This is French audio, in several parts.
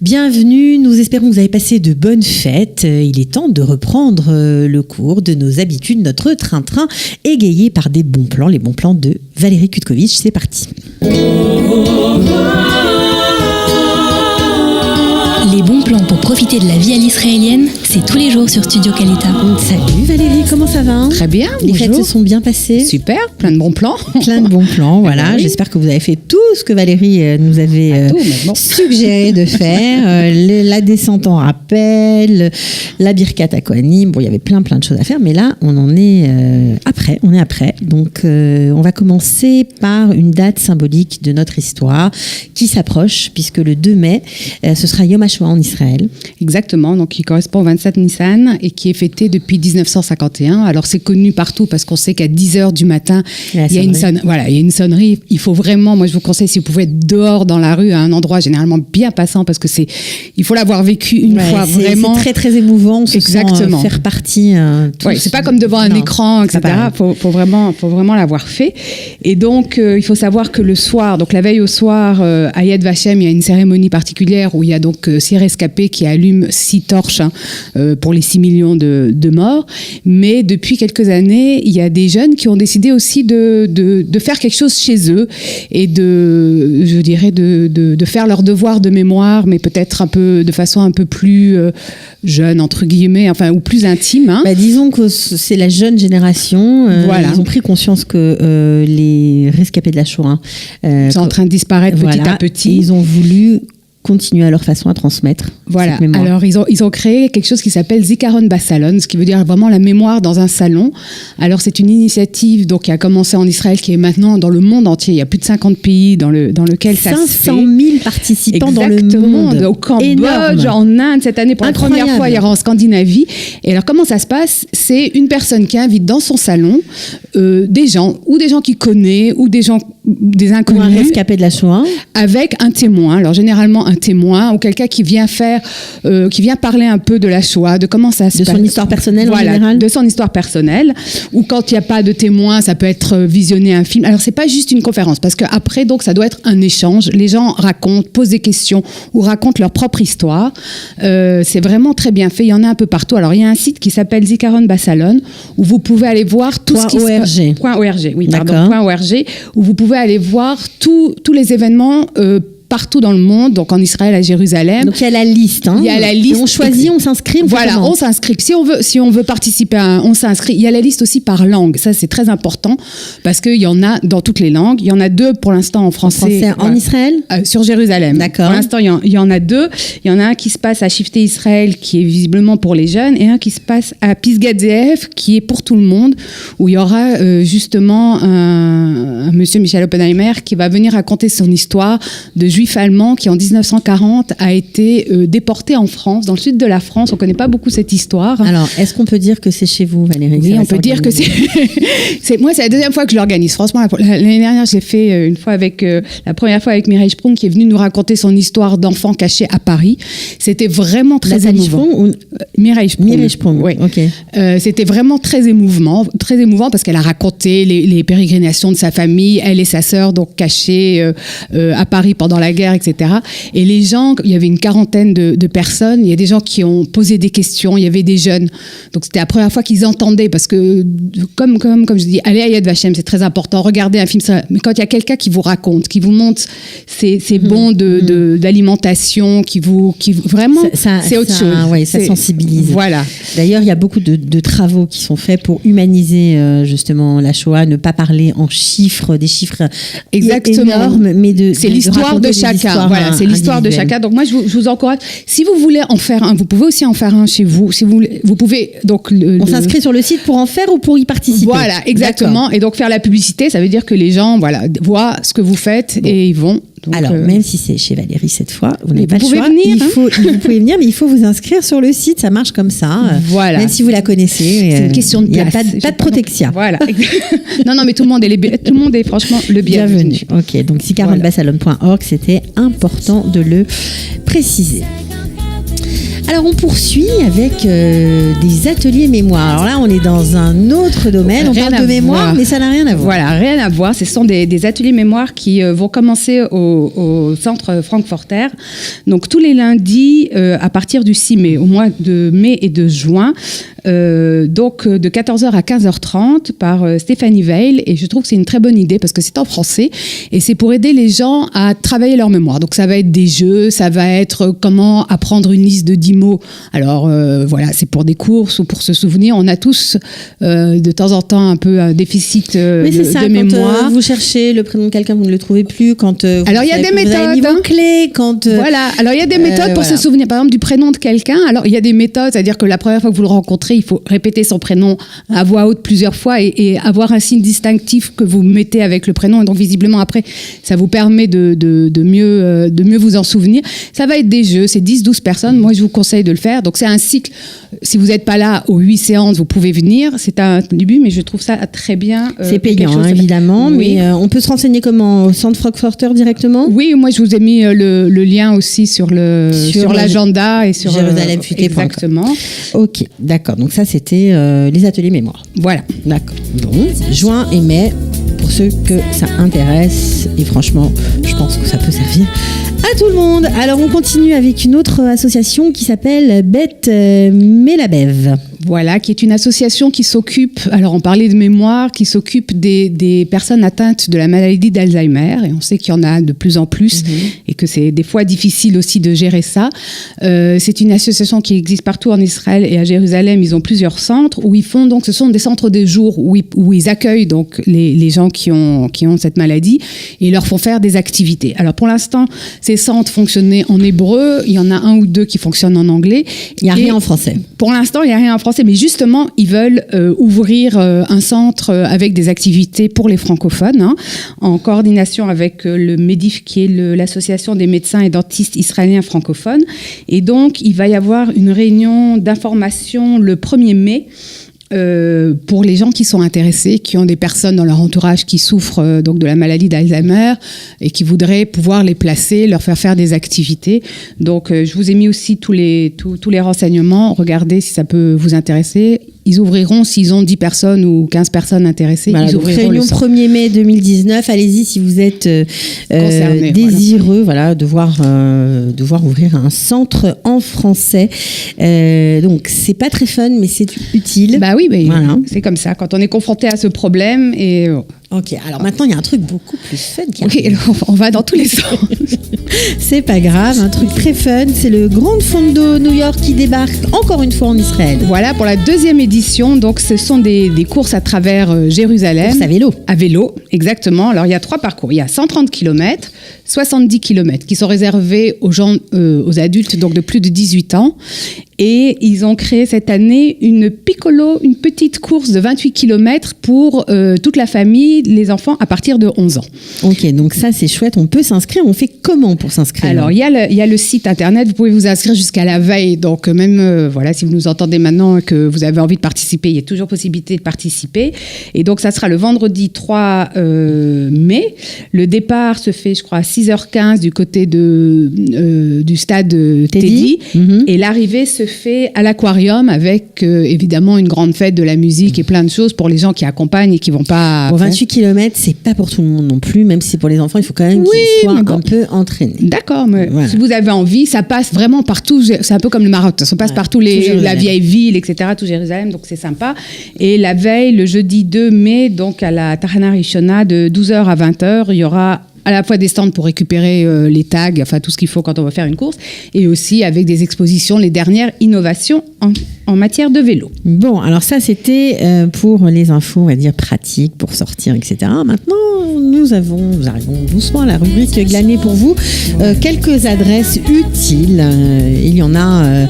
Bienvenue, nous espérons que vous avez passé de bonnes fêtes. Il est temps de reprendre le cours de nos habitudes, notre train-train égayé par des bons plans, les bons plans de Valérie Kutkovitch. C'est parti. Les bons plans pour profiter de la vie à l'israélienne, c'est tous les jours sur Studio Kalita. Salut Valérie, comment ça va ? Très bien, Les fêtes se sont bien passées ? Super, plein de bons plans. Plein de bons plans, voilà. Oui. J'espère que vous avez fait tout ce que Valérie nous avait suggéré de faire. La descente en rappel, la Birkat Kohanim. Bon, il y avait plein de choses à faire, mais là, on en est après. On est après. Donc, on va commencer par une date symbolique de notre histoire qui s'approche, puisque le 2 mai, ce sera Yom HaShoah en Israël. Exactement, donc qui correspond au 27 Nissan et qui est fêté depuis 1951. Alors c'est connu partout parce qu'on sait qu'à 10h du matin, il y a une sonnerie. Il faut vraiment, moi je vous conseille, si vous pouvez être dehors dans la rue, à un endroit généralement bien passant, parce que il faut l'avoir vécu une fois vraiment. C'est très très émouvant, exactement. Faire partie. C'est pas comme devant un écran, etc. Faut vraiment l'avoir fait. Et donc il faut savoir que le soir, donc la veille au soir, à Yad Vashem, il y a une cérémonie particulière où il y a donc 6 rescapés qui allument 6 torches pour les 6 millions de morts. Mais depuis quelques années, il y a des jeunes qui ont décidé aussi de faire quelque chose chez eux et de faire leur devoir de mémoire, mais peut-être de façon un peu plus jeune, entre guillemets, ou plus intime. Disons que c'est la jeune génération. Voilà. Ils ont pris conscience que les rescapés de la Shoah sont en train de disparaître petit à petit. Ils ont voulu continuer à leur façon à transmettre. Voilà. Alors ils ont créé quelque chose qui s'appelle Zikaron Basalon, ce qui veut dire vraiment la mémoire dans un salon. Alors c'est une initiative donc qui a commencé en Israël, qui est maintenant dans le monde entier. Il y a plus de 50 pays dans lequel ça se fait. 500 000 participants dans le monde. Au Cambodge, énorme. En Inde cette année pour la première fois, il y aura en Scandinavie. Et alors comment ça se passe ? C'est une personne qui invite dans son salon des gens qu'il connaît ou des inconnus. Ou un rescapé de la Shoah. Avec un témoin. Alors généralement un témoin ou quelqu'un qui vient parler un peu de la Shoah, de comment ça se passe. De son histoire personnelle en général. De son histoire personnelle. Ou quand il n'y a pas de témoin, ça peut être visionner un film. Alors c'est pas juste une conférence, parce qu'après donc ça doit être un échange. Les gens racontent, posent des questions ou racontent leur propre histoire. C'est vraiment très bien fait. Il y en a un peu partout. Alors il y a un site qui s'appelle Zikaron Basalon où vous pouvez aller voir tout ce qui se passe. .org, oui, pardon. .org, où vous pouvez aller voir tous les événements partout dans le monde, donc en Israël, à Jérusalem. Donc il y a la liste. Il y a la liste. Et on choisit, on s'inscrit. Voilà, on s'inscrit. Si on veut participer on s'inscrit. Il y a la liste aussi par langue. Ça, c'est très important parce qu'il y en a dans toutes les langues. Il y en a 2 pour l'instant en français. En Israël ? Sur Jérusalem. D'accord. Pour l'instant, il y en a 2. Il y en a un qui se passe à Shifté Israël, qui est visiblement pour les jeunes, et un qui se passe à Pisgat Ze'ev, qui est pour tout le monde, où il y aura justement un monsieur Michel Oppenheimer qui va venir raconter son histoire de juif allemand qui en 1940 a été déporté en France, dans le sud de la France. On ne connaît pas beaucoup cette histoire. Alors, est-ce qu'on peut dire que c'est chez vous, Valérie ? Oui, on peut dire que moi, c'est la deuxième fois que je l'organise. Franchement, l'année dernière, je l'ai fait la première fois avec Mireille Sprung, qui est venue nous raconter son histoire d'enfant caché à Paris. C'était vraiment très émouvant. Mireille Sprung, oui. Okay. C'était vraiment très émouvant parce qu'elle a raconté les pérégrinations de sa famille, elle et sa sœur, donc cachées à Paris pendant la guerre, etc. Et les gens, il y avait une quarantaine de personnes, il y a des gens qui ont posé des questions, il y avait des jeunes. Donc c'était la première fois qu'ils entendaient, parce que comme je dis, allez à Yad Vashem, c'est très important, regardez un film, mais quand il y a quelqu'un qui vous raconte, qui vous montre ces bons d'alimentation, qui vraiment, c'est autre chose. Oui, ça sensibilise. Voilà. D'ailleurs, il y a beaucoup de travaux qui sont faits pour humaniser justement la Shoah, ne pas parler en chiffres, des chiffres énormes, mais c'est l'histoire de chacun. Voilà, c'est l'histoire de chacun. Donc moi, je vous encourage. Si vous voulez en faire un, vous pouvez aussi en faire un chez vous. Si vous pouvez donc. On s'inscrit sur le site pour en faire ou pour y participer. Voilà, exactement. D'accord. Et donc faire la publicité, ça veut dire que les gens, voient ce que vous faites et ils vont. Donc, alors, même si c'est chez Valérie cette fois, vous n'avez pas le choix. Vous pouvez venir, mais il faut vous inscrire sur le site. Ça marche comme ça. Voilà. Même si vous la connaissez. C'est une question de place. Il n'y a pas de protection. Voilà. Non, mais tout le monde est franchement le bienvenu. Ok, donc zikaronbasalon.org, c'était important de le préciser. Alors on poursuit avec des ateliers mémoire. Alors là, on est dans un autre domaine. On parle de mémoire, mais ça n'a rien à voir. Voilà, rien à voir. Ce sont des ateliers mémoire qui vont commencer au centre Frankfurter. Donc tous les lundis à partir du 6 mai, au mois de mai et de juin. Donc de 14h à 15h30 par Stéphanie Veil. Et je trouve que c'est une très bonne idée parce que c'est en français et c'est pour aider les gens à travailler leur mémoire. Donc ça va être des jeux, ça va être comment apprendre une liste de 10 mots. Alors voilà, c'est pour des courses ou pour se souvenir. On a tous de temps en temps un peu un déficit de mémoire. Quand vous cherchez le prénom de quelqu'un, vous ne le trouvez plus. Alors il y a des méthodes. Clés, Voilà, alors il y a des méthodes pour se souvenir par exemple du prénom de quelqu'un. Alors il y a des méthodes, c'est-à-dire que la première fois que vous le rencontrez, il faut répéter son prénom à voix haute plusieurs fois et avoir un signe distinctif que vous mettez avec le prénom. Et donc visiblement après, ça vous permet de mieux vous en souvenir. Ça va être des jeux, c'est 10-12 personnes. Moi je vous conseille de le faire. Donc c'est un cycle. Si vous n'êtes pas là aux 8 séances, vous pouvez venir. C'est un début, mais je trouve ça très bien. C'est payant, évidemment. Oui. Mais on peut se renseigner comment? Au centre Frankfurter directement? Oui, moi je vous ai mis le lien aussi sur l'agenda et sur Jérusalem-Futé.com. Exactement. Ok, d'accord. Donc ça, c'était les ateliers mémoire. Voilà. D'accord. Bon, juin et mai, pour ceux que ça intéresse. Et franchement, je pense que ça peut servir à tout le monde. Alors, on continue avec une autre association qui s'appelle Beth Melabev. Voilà, qui est une association qui s'occupe, alors on parlait de mémoire, qui s'occupe des personnes atteintes de la maladie d'Alzheimer. Et on sait qu'il y en a de plus en plus et que c'est des fois difficile aussi de gérer ça. C'est une association qui existe partout en Israël et à Jérusalem. Ils ont plusieurs centres où ils font, donc ce sont des centres de jour où ils accueillent donc les gens qui ont cette maladie et ils leur font faire des activités. Alors pour l'instant, ces centres fonctionnaient en hébreu. Il y en a un ou deux qui fonctionnent en anglais. Il n'y a rien en français. Pour l'instant, il n'y a rien en français. Mais justement, ils veulent ouvrir un centre avec des activités pour les francophones, en coordination avec le MEDIF, qui est l'association des médecins et dentistes israéliens francophones. Et donc, il va y avoir une réunion d'information le 1er mai. Pour les gens qui sont intéressés, qui ont des personnes dans leur entourage qui souffrent donc de la maladie d'Alzheimer et qui voudraient pouvoir les placer, leur faire des activités. Donc, je vous ai mis aussi tous les renseignements. Regardez si ça peut vous intéresser. Ils ouvriront, s'ils ont 10 personnes ou 15 personnes intéressées, voilà, ils ouvriront réunion 1er mai 2019. Allez-y si vous êtes désireux de voir ouvrir un centre en français. Donc, c'est pas très fun, mais c'est utile. Bah oui, voilà. C'est comme ça. Quand on est confronté à ce problème et... Ok, alors maintenant il y a un truc beaucoup plus fun qui arrive. Ok, alors on va dans tous les sens. C'est pas grave, un truc très fun, c'est le Grand Fondo New York qui débarque encore une fois en Israël. Voilà, pour la 2e édition, donc ce sont des courses à travers Jérusalem. Courses à vélo. À vélo, exactement. Alors il y a 3 parcours, il y a 130 km, 70 km qui sont réservés aux gens, aux adultes donc de plus de 18 ans. Et ils ont créé cette année une petite course de 28 km pour toute la famille, les enfants à partir de 11 ans. Ok, donc ça c'est chouette, on peut s'inscrire. On fait comment pour s'inscrire? Alors il y a le site internet, vous pouvez vous inscrire jusqu'à la veille. Donc même si vous nous entendez maintenant et que vous avez envie de participer, il y a toujours possibilité de participer. Et donc ça sera le vendredi 3 mai. Le départ se fait, je crois, à 6h15 du côté du stade Teddy. Et l'arrivée se fait à l'aquarium avec évidemment une grande fête de la musique et plein de choses pour les gens qui accompagnent et qui vont pas... Bon, 28 km, c'est pas pour tout le monde non plus, même si pour les enfants, il faut quand même qu'ils soient un peu entraînés. D'accord, mais si vous avez envie, ça passe vraiment partout. C'est un peu comme le Maroc, ça passe partout la vieille ville, etc., tout Jérusalem, donc c'est sympa. Et la veille, le jeudi 2 mai, donc à la Tahana Rishona, de 12h à 20h, il y aura à la fois des stands pour récupérer les tags, enfin tout ce qu'il faut quand on va faire une course, et aussi avec des expositions, les dernières innovations en matière de vélo. Bon, alors ça c'était pour les infos, on va dire pratiques, pour sortir, etc. Maintenant, nous arrivons doucement à la rubrique glanée pour vous. Quelques adresses utiles. Il y en a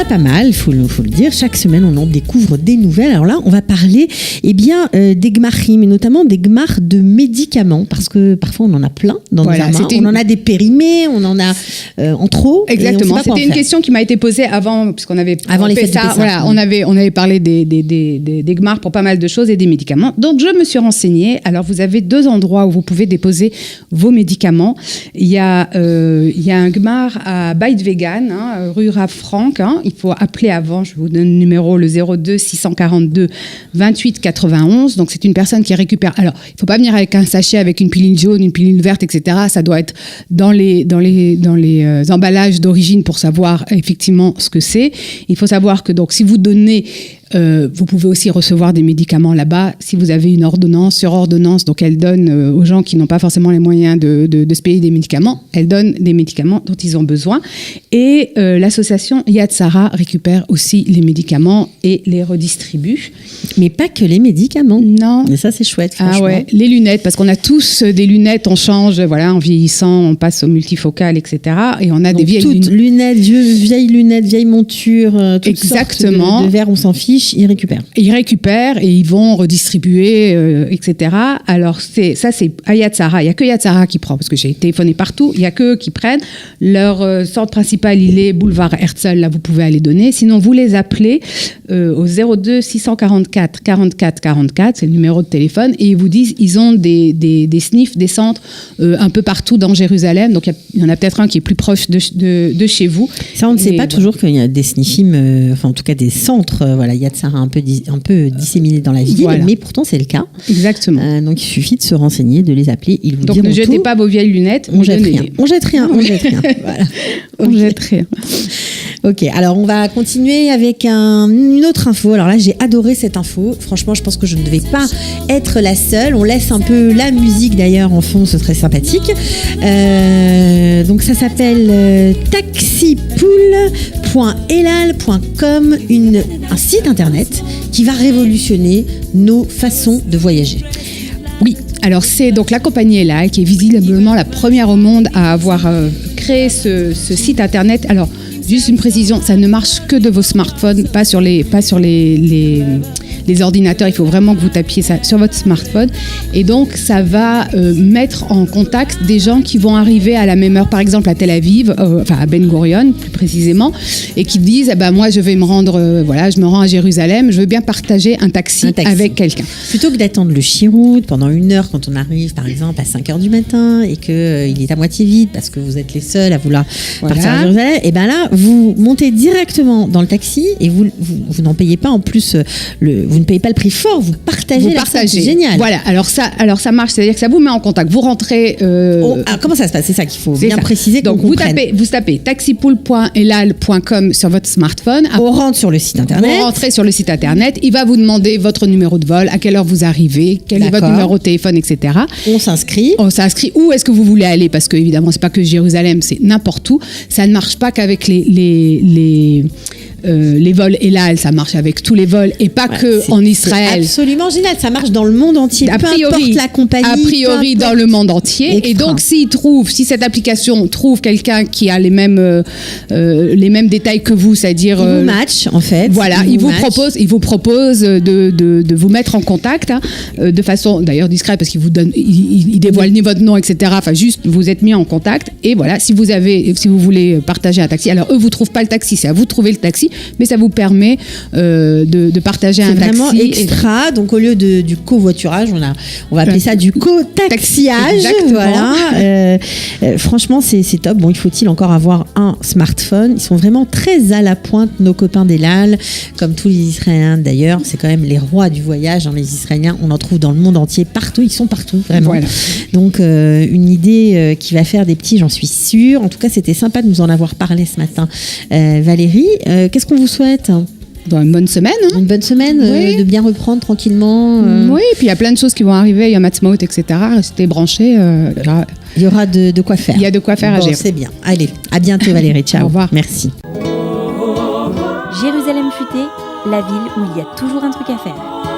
pas mal, il faut le dire. Chaque semaine, on en découvre des nouvelles. Alors là, on va parler des gmachim, et notamment des gmachs de médicaments, parce que parfois on en a plein dans nos armoires. On en a des périmés, on en a en trop. Exactement. C'était une question qui m'a été posée avant, puisqu'on avait les fêtes ça GMAR, voilà, on avait parlé des GMAR pour pas mal de choses et des médicaments. Donc, je me suis renseignée. Alors, vous avez 2 endroits où vous pouvez déposer vos médicaments. Il y a un GMAR à Bite Vegan, rue Raff-Franck. Il faut appeler avant. Je vous donne le numéro, le 02 642 28 91. Donc, c'est une personne qui récupère. Alors, il ne faut pas venir avec un sachet avec une pilule jaune, une pilule verte, etc. Ça doit être dans les emballages d'origine pour savoir effectivement ce que c'est. Il faut savoir que donc si vous donnez, vous pouvez aussi recevoir des médicaments là-bas. Si vous avez une ordonnance, sur ordonnance, donc elle donne aux gens qui n'ont pas forcément les moyens de se payer des médicaments, elle donne des médicaments dont ils ont besoin. Et l'association Yad Sarah récupère aussi les médicaments et les redistribue. Mais pas que les médicaments. Non. Mais ça, c'est chouette, franchement. Ah ouais, les lunettes, parce qu'on a tous des lunettes, on change, voilà, en vieillissant, on passe au multifocal, etc. Et on a des vieilles lunettes, vieilles lunettes, vieilles montures, toutes exactement. Sortes de verres, on s'en fiche. Ils récupèrent. Ils récupèrent et ils vont redistribuer, etc. Alors, c'est à Yad Sarah. Il n'y a que Yad Sarah qui prend, parce que j'ai téléphoné partout. Il n'y a qu'eux qui prennent. Leur centre principal, il est boulevard Herzl. Là, vous pouvez aller donner. Sinon, vous les appelez au 02 644 44 44. C'est le numéro de téléphone. Et ils vous disent, ils ont des sniffs, des centres un peu partout dans Jérusalem. Donc, il y en a peut-être un qui est plus proche de chez vous. Ça, on ne sait pas toujours qu'il y a des sniffim, enfin, en tout cas, des centres. Voilà, Yad Sarah un peu disséminés dans la ville, voilà. Mais pourtant c'est le cas. Exactement. Donc il suffit de se renseigner, de les appeler. Ils vous donc ne jetez pas vos vieilles lunettes. On jette rien. On jette rien. Voilà. On jette rien. Ok, alors on va continuer avec une autre info. Alors là, j'ai adoré cette info. Franchement, je pense que je ne devais pas être la seule. On laisse un peu la musique d'ailleurs en fond, ce serait sympathique. Donc ça s'appelle taxipool.elal.com, un site internet qui va révolutionner nos façons de voyager. Oui, alors c'est donc la compagnie Elal qui est visiblement la première au monde à avoir créé ce site internet. Alors, juste une précision, ça ne marche que de vos smartphones, pas sur les ordinateurs. Il faut vraiment que vous tapiez ça sur votre smartphone. Et donc, ça va mettre en contact des gens qui vont arriver à la même heure, par exemple à Tel Aviv, enfin à Ben Gurion plus précisément, et qui disent moi je vais me rendre, je me rends à Jérusalem, je veux bien partager un taxi avec quelqu'un. Plutôt que d'attendre le Chirout pendant 1 heure quand on arrive par exemple à 5h du matin et qu'il est à moitié vide parce que vous êtes les seuls à vouloir partir à Jérusalem, et bien là, vous montez directement dans le taxi et vous n'en payez pas en plus, vous ne payez pas le prix fort, vous partagez. C'est génial. Voilà, alors ça marche, c'est-à-dire que ça vous met en contact. Vous rentrez. Alors comment ça se passe? C'est ça qu'il faut bien préciser. Donc vous tapez taxipool.elal.com sur votre smartphone. On rentre sur le site internet. Vous rentrez sur le site internet. Il va vous demander votre numéro de vol, à quelle heure vous arrivez, quel est votre numéro de téléphone, etc. On s'inscrit. Où est-ce que vous voulez aller? Parce que évidemment, c'est pas que Jérusalem, c'est n'importe où. Ça ne marche pas qu'avec les vols Elal, ça marche avec tous les vols et pas que en Israël. C'est absolument génial, ça marche dans le monde entier. A priori, la compagnie. A priori dans le monde entier. Extra. Et donc si cette application trouve quelqu'un qui a les mêmes détails que vous, c'est-à-dire il vous match en fait. Voilà, il vous propose de vous mettre en contact de façon d'ailleurs discrète parce qu'il vous donne, il dévoile ni votre nom, etc. Enfin juste vous êtes mis en contact et voilà si vous voulez partager un taxi. Alors eux vous trouvent pas le taxi, c'est à vous de trouver le taxi. Mais ça vous permet de partager un taxi. C'est vraiment extra. Donc au lieu du covoiturage, on va appeler ça du co-taxiage. Voilà. Franchement, c'est top. Bon, faut-il encore avoir un smartphone. Ils sont vraiment très à la pointe, nos copains d'Elal, comme tous les Israéliens d'ailleurs. C'est quand même les rois du voyage. Les Israéliens, on en trouve dans le monde entier, partout. Ils sont partout, vraiment. Voilà. Donc une idée qui va faire des petits, j'en suis sûre. En tout cas, c'était sympa de nous en avoir parlé ce matin, Valérie. Qu'est-ce qu'on vous souhaite? Une bonne semaine. Une bonne semaine, oui. De bien reprendre tranquillement. Oui, et puis il y a plein de choses qui vont arriver. Il y a Matzmaut, etc. Restez branchés. Il y aura de quoi faire. Il y a de quoi faire à gérer. C'est bien. Allez, à bientôt Valérie. Ciao. Au revoir. Merci. Jérusalem futée, la ville où il y a toujours un truc à faire.